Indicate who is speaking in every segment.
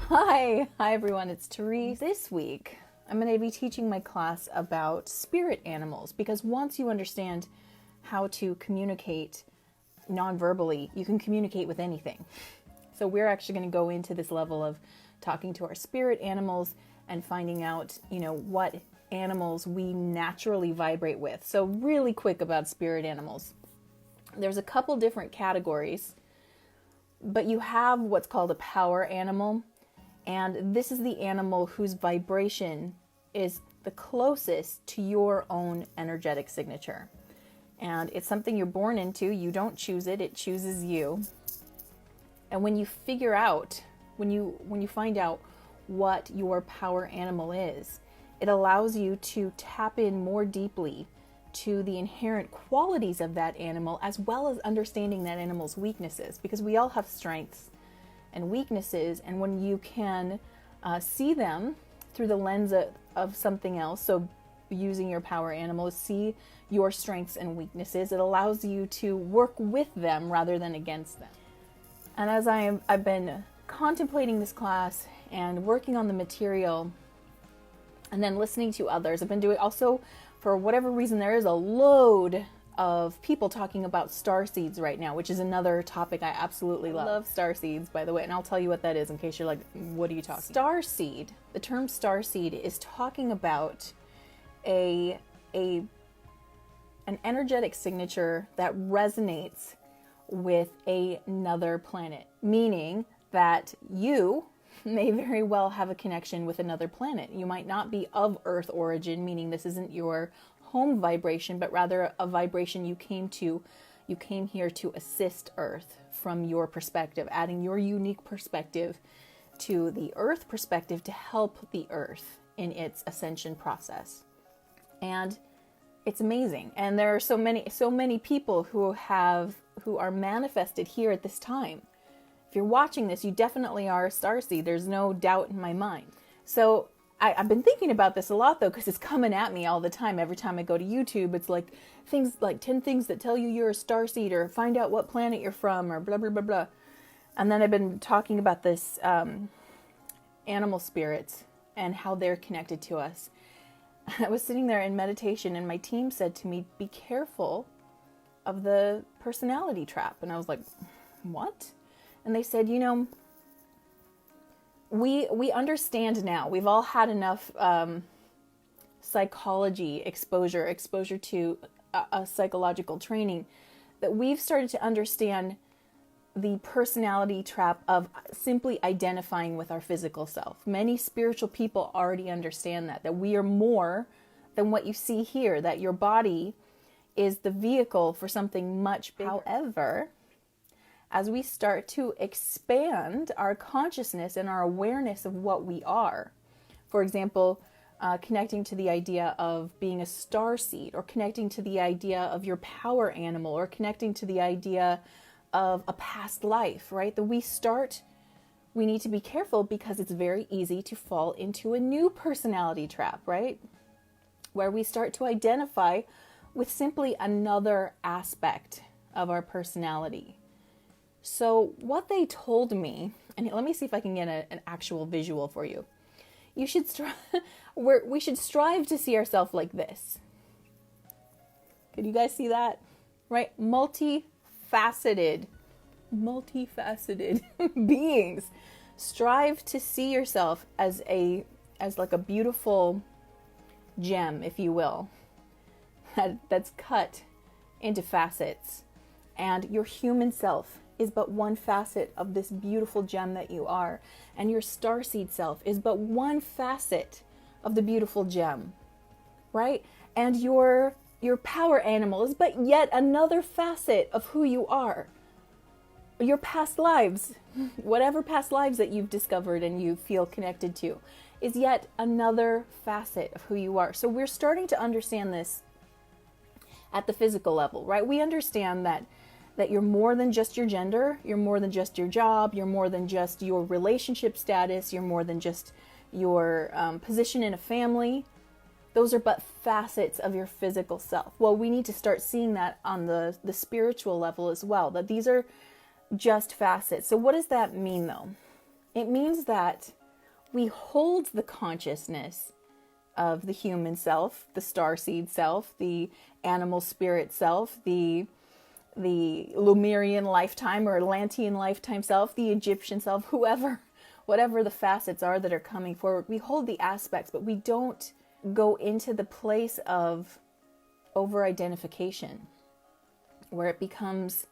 Speaker 1: Hi everyone, it's Therese. This week, I'm going to be teaching my class about spirit animals because once you understand how to communicate non-verbally, you can communicate with anything. So we're actually going to go into this level of talking to our spirit animals and finding out, what animals we naturally vibrate with. So really quick about spirit animals. There's a couple different categories, but you have what's called a power animal. And this is the animal whose vibration is the closest to your own energetic signature. And it's something you're born into. You don't choose it, it chooses you. And when you figure out, when you find out what your power animal is, it allows you to tap in more deeply to the inherent qualities of that animal, as well as understanding that animal's weaknesses, because we all have strengths and weaknesses, and when you can see them through the lens of something else, so using your power animal, see your strengths and weaknesses, it allows you to work with them rather than against them. And as I've been contemplating this class and working on the material and then listening to others, I've been doing also, for whatever reason, there is a load of people talking about star seeds right now, which is another topic I absolutely love. I love star seeds, by the way, and I'll tell you what that is in case you're like, what are you talking about? Star seed, the term star seed is talking about an energetic signature that resonates with another planet, meaning that you may very well have a connection with another planet. You might not be of Earth origin, meaning this isn't your home vibration, but rather a vibration you came here to assist Earth from your perspective, adding your unique perspective to the Earth perspective to help the Earth in its ascension process. And it's amazing. And there are so many people who are manifested here at this time. If you're watching this, you definitely are a starseed. There's no doubt in my mind. So I've been thinking about this a lot, though, because it's coming at me all the time. Every time I go to YouTube, it's like things like 10 things that tell you you're a starseed, or find out what planet you're from, or blah, blah, blah, blah. And then I've been talking about this animal spirits and how they're connected to us. I was sitting there in meditation, and my team said to me, be careful of the personality trap. And I was like, what? And they said, we understand now. We've all had enough psychology exposure to a psychological training, that we've started to understand the personality trap of simply identifying with our physical self. Many spiritual people already understand that we are more than what you see here, that your body is the vehicle for something much bigger. However, as we start to expand our consciousness and our awareness of what we are, for example, connecting to the idea of being a starseed, or connecting to the idea of your power animal, or connecting to the idea of a past life, right? We need to be careful, because it's very easy to fall into a new personality trap, right? Where we start to identify with simply another aspect of our personality. So what they told me, and let me see if I can get an actual visual for you. We should strive to see ourselves like this. Could you guys see that? Right? Multifaceted beings. Strive to see yourself as like a beautiful gem, if you will, that's cut into facets. And your human self is but one facet of this beautiful gem that you are. And your starseed self is but one facet of the beautiful gem, right? And your power animal is but yet another facet of who you are. Your past lives, whatever past lives that you've discovered and you feel connected to, is yet another facet of who you are. So we're starting to understand this at the physical level, right? We understand that you're more than just your gender, you're more than just your job, you're more than just your relationship status, you're more than just your position in a family. Those are but facets of your physical self. Well, we need to start seeing that on the spiritual level as well, that these are just facets. So what does that mean, though? It means that we hold the consciousness of the human self, the starseed self, the animal spirit self, the Lemurian lifetime or Atlantean lifetime self, the Egyptian self, whatever the facets are that are coming forward. We hold the aspects, but we don't go into the place of over-identification where it becomes,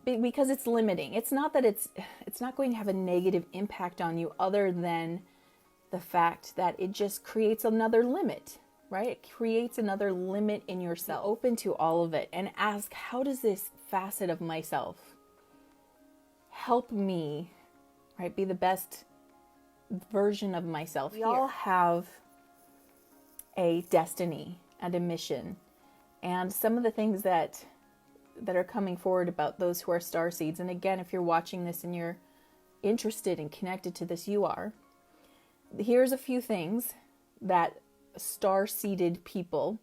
Speaker 1: because it's limiting. It's not that it's not going to have a negative impact on you other than the fact that it just creates another limit, right? It creates another limit in yourself. Open to all of it and ask, how does this facet of myself help me, right, be the best version of myself? We all have a destiny and a mission. And some of the things that are coming forward about those who are starseeds, and again, if you're watching this and you're interested and connected to this, you are. Here's a few things that star-seeded people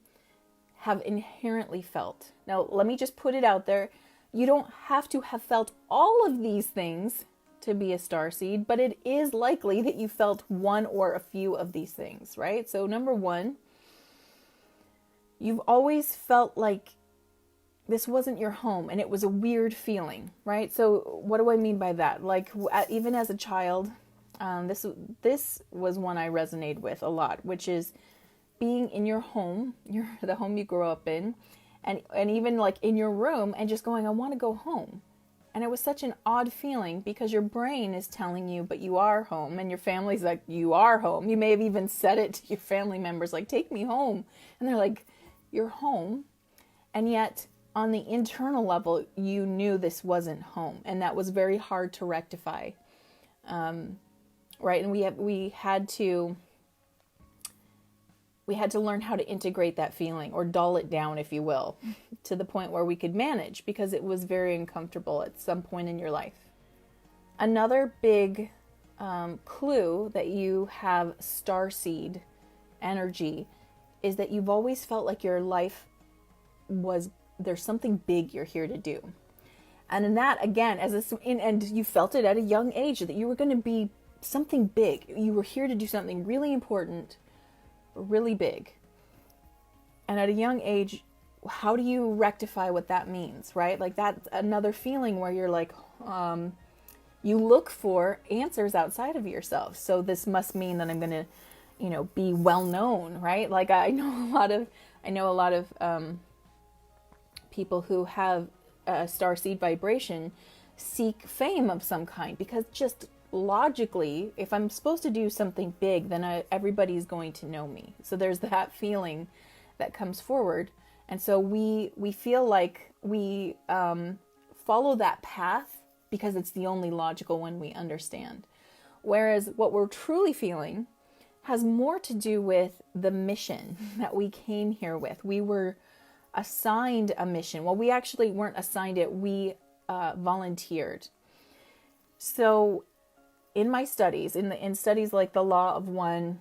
Speaker 1: have inherently felt. Now, let me just put it out there. You don't have to have felt all of these things to be a starseed, but it is likely that you felt one or a few of these things, right? So number one, you've always felt like this wasn't your home and it was a weird feeling, right? So what do I mean by that? Like even as a child, this was one I resonated with a lot, which is being in your home, the home you grew up in, and even like in your room and just going, I want to go home. And it was such an odd feeling because your brain is telling you, but you are home, and your family's like, you are home. You may have even said it to your family members, like, take me home. And they're like, you're home. And yet on the internal level, you knew this wasn't home. And that was very hard to rectify. Right. And we had to learn how to integrate that feeling, or dull it down, if you will, to the point where we could manage, because it was very uncomfortable at some point in your life. Another big clue that you have starseed energy is that you've always felt like your life there's something big you're here to do. And in that, again, and you felt it at a young age that you were going to be something big. You were here to do something really important, really big. And at a young age, how do you rectify what that means, right? Like that's another feeling where you're like, you look for answers outside of yourself. So this must mean that I'm going to, be well known, right? Like I know a lot of people who have a starseed vibration seek fame of some kind, because just logically, if I'm supposed to do something big, then everybody's going to know me. So there's that feeling that comes forward. And so we feel like we follow that path because it's the only logical one we understand. Whereas what we're truly feeling has more to do with the mission that we came here with. We were assigned a mission. Well, we actually weren't assigned it. We volunteered. So in my studies, in studies like The Law of One,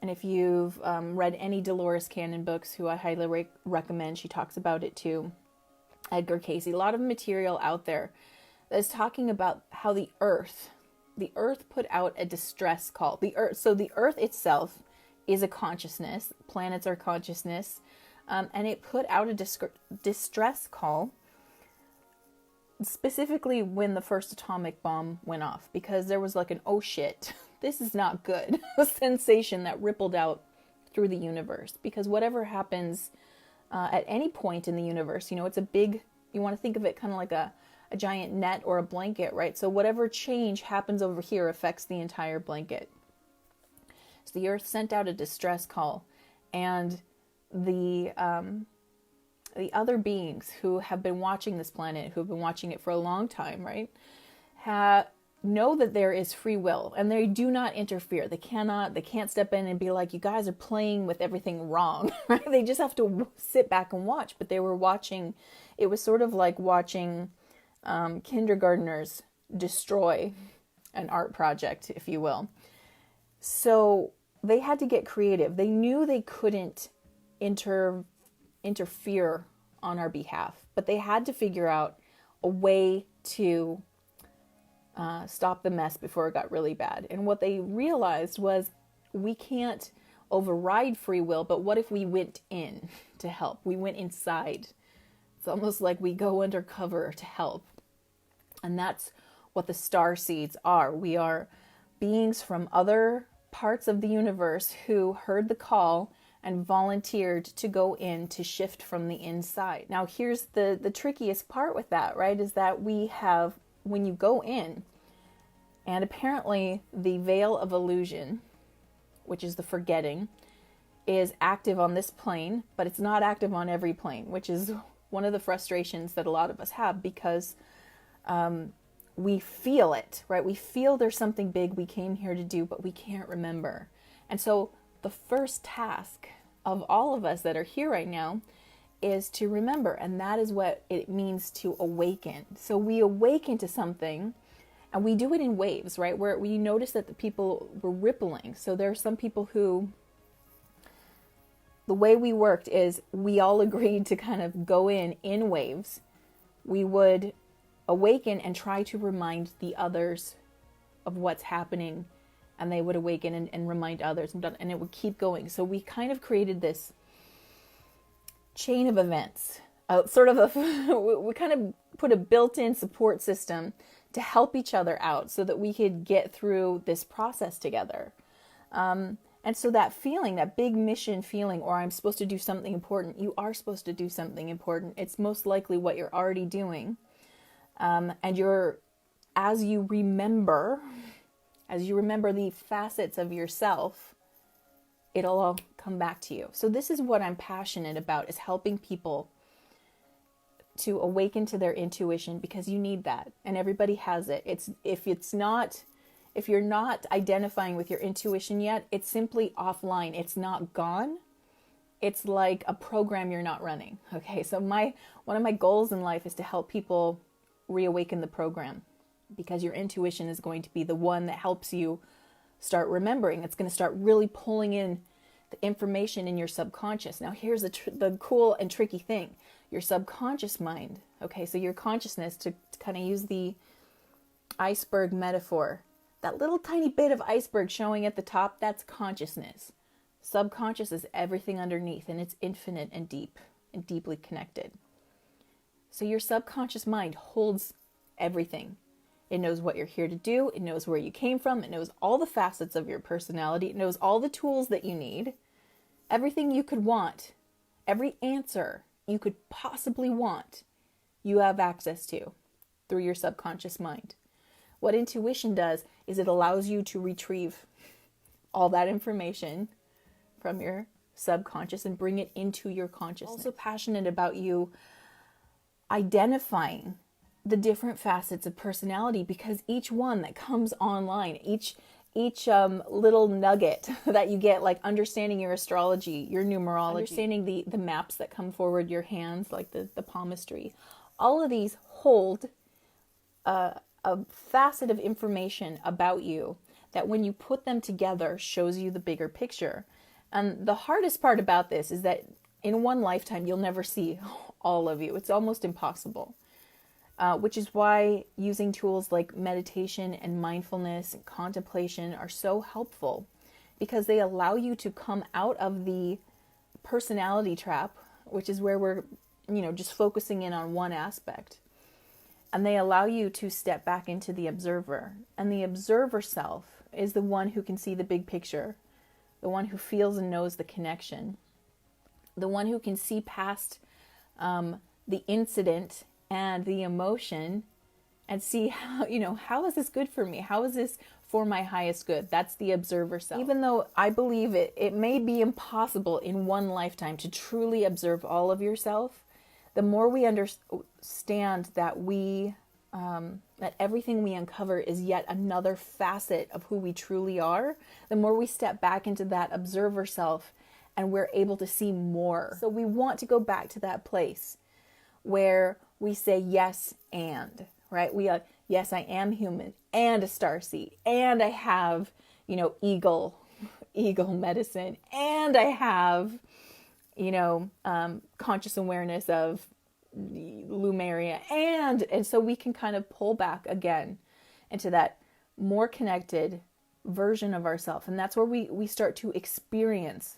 Speaker 1: and if you've read any Dolores Cannon books, who I highly recommend, she talks about it too, Edgar Cayce, a lot of material out there that's talking about how the earth put out a distress call. So the earth itself is a consciousness, planets are consciousness, and it put out a distress call specifically when the first atomic bomb went off, because there was like an, oh shit, this is not good, a sensation that rippled out through the universe. Because whatever happens at any point in the universe, it's a big, you want to think of it kind of like a giant net or a blanket, right? So whatever change happens over here affects the entire blanket. So the earth sent out a distress call, and the other beings who have been watching this planet, who have been watching it for a long time, right, know that there is free will, and they do not interfere. They can't step in and be like, you guys are playing with everything wrong, right? They just have to sit back and watch. But they were watching. It was sort of like watching kindergartners destroy an art project, if you will. So they had to get creative. They knew they couldn't interfere on our behalf, but they had to figure out a way to stop the mess before it got really bad. And what they realized was we can't override free will, but what if we went in to help? We went inside. It's almost like we go undercover to help. And that's what the star seeds are. We are beings from other parts of the universe who heard the call and volunteered to go in to shift from the inside. Now, here's the trickiest part with that, right? Is that we have, when you go in, and apparently the veil of illusion, which is the forgetting, is active on this plane, but it's not active on every plane, which is one of the frustrations that a lot of us have, because we feel it, right? We feel there's something big we came here to do, but we can't remember. And so the first task of all of us that are here right now is to remember, and that is what it means to awaken. So we awaken to something, and we do it in waves, right? Where we notice that the people were rippling. So there are some people who, the way we worked is we all agreed to kind of go in waves. We would awaken and try to remind the others of what's happening, and they would awaken and remind others, and it would keep going. So we kind of created this chain of events, we kind of put a built-in support system to help each other out so that we could get through this process together. And so that feeling, that big mission feeling, or I'm supposed to do something important, you are supposed to do something important. It's most likely what you're already doing. And as you remember the facets of yourself, it'll all come back to you. So this is what I'm passionate about, is helping people to awaken to their intuition, because you need that, and everybody has it. If you're not identifying with your intuition yet, it's simply offline. It's not gone. It's like a program you're not running. Okay, so one of my goals in life is to help people reawaken the program, because your intuition is going to be the one that helps you start remembering. It's going to start really pulling in the information in your subconscious. Now, here's the cool and tricky thing. Your subconscious mind, okay, so your consciousness, to kind of use the iceberg metaphor, that little tiny bit of iceberg showing at the top, that's consciousness. Subconscious is everything underneath, and it's infinite and deep and deeply connected. So your subconscious mind holds everything. It knows what you're here to do. It knows where you came from. It knows all the facets of your personality. It knows all the tools that you need. Everything you could want, every answer you could possibly want, you have access to through your subconscious mind. What intuition does is it allows you to retrieve all that information from your subconscious and bring it into your consciousness. I'm also passionate about you identifying the different facets of personality, because each one that comes online, each little nugget that you get, like understanding your astrology, your numerology, understanding the maps that come forward your hands, like the palmistry, all of these hold a facet of information about you that, when you put them together, shows you the bigger picture. And the hardest part about this is that in one lifetime, you'll never see all of you. It's almost impossible. Which is why using tools like meditation and mindfulness and contemplation are so helpful, because they allow you to come out of the personality trap, which is where we're, just focusing in on one aspect. And they allow you to step back into the observer. And the observer self is the one who can see the big picture, the one who feels and knows the connection, the one who can see past the incident and the emotion, and see how is this good for me? How is this for my highest good? That's the observer self. Even though I believe it may be impossible in one lifetime to truly observe all of yourself, the more we understand that that everything we uncover is yet another facet of who we truly are, the more we step back into that observer self, and we're able to see more. So we want to go back to that place where we say yes and, right? We are, yes, I am human and a starseed, and I have, eagle medicine, and I have, conscious awareness of Lumeria, and so we can kind of pull back again into that more connected version of ourselves. And that's where we start to experience.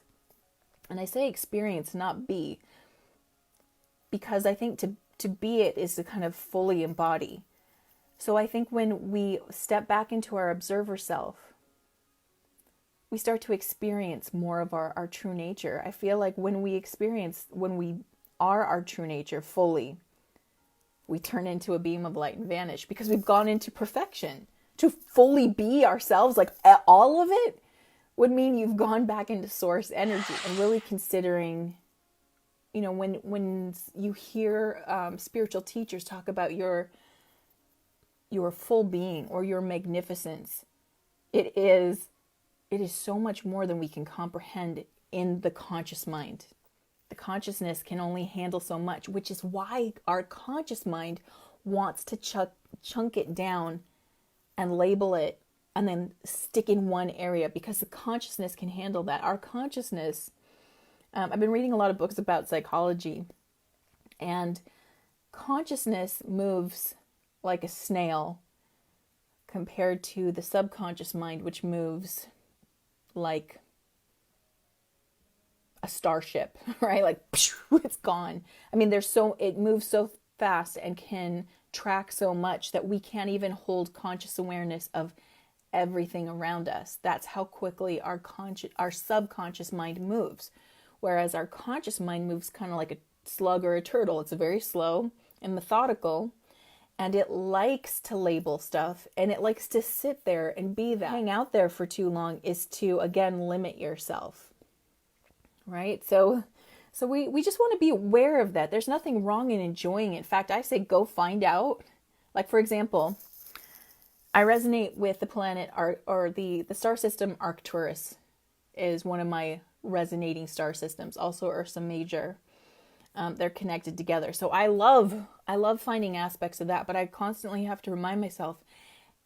Speaker 1: And I say experience, not be, because I think to be it is to kind of fully embody. So I think when we step back into our observer self, we start to experience more of our true nature. I feel like when we are our true nature fully, we turn into a beam of light and vanish, because we've gone into perfection. To fully be ourselves, like all of it, would mean you've gone back into source energy and really considering, when you hear spiritual teachers talk about your full being or your magnificence, it is so much more than we can comprehend in the conscious mind. The consciousness can only handle so much, which is why our conscious mind wants to chunk it down and label it and then stick in one area, because the consciousness can handle that. Our consciousness, I've been reading a lot of books about psychology, and consciousness moves like a snail compared to the subconscious mind, which moves like a starship, right? Like it's gone. I mean, it moves so fast and can track so much that we can't even hold conscious awareness of everything around us. That's how quickly our subconscious mind moves. Whereas our conscious mind moves kind of like a slug or a turtle. It's very slow and methodical, and it likes to label stuff, and it likes to sit there and be that. Hang out there for too long is to, again, limit yourself, right? So we just want to be aware of that. There's nothing wrong in enjoying it. In fact, I say go find out. Like, for example, I resonate with the planet or the star system Arcturus is one of my resonating star systems. Also Ursa Major. They're connected together. So I love finding aspects of that, but I constantly have to remind myself,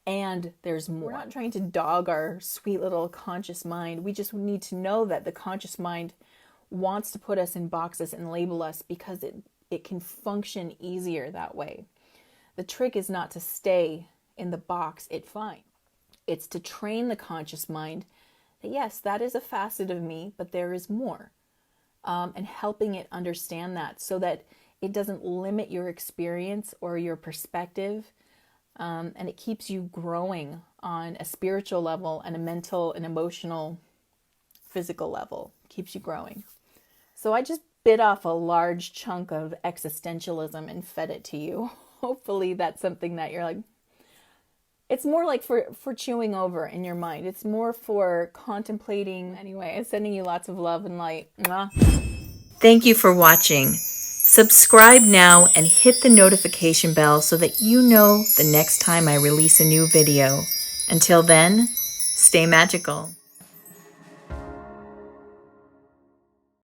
Speaker 1: and there's more. We're not trying to dog our sweet little conscious mind. We just need to know that the conscious mind wants to put us in boxes and label us because it can function easier that way. The trick is not to stay in the box it finds. It's to train the conscious mind that yes, that is a facet of me, but there is more. And helping it understand that so that it doesn't limit your experience or your perspective. And it keeps you growing on a spiritual level and a mental and emotional, physical level. Keeps you growing. So I just bit off a large chunk of existentialism and fed it to you. Hopefully that's something that you're like, it's more like for chewing over in your mind. It's more for contemplating. Anyway, I'm sending you lots of love and light. Mwah. Thank you for watching. Subscribe now and hit the notification bell so that you know the next time I release a new video. Until then, stay magical.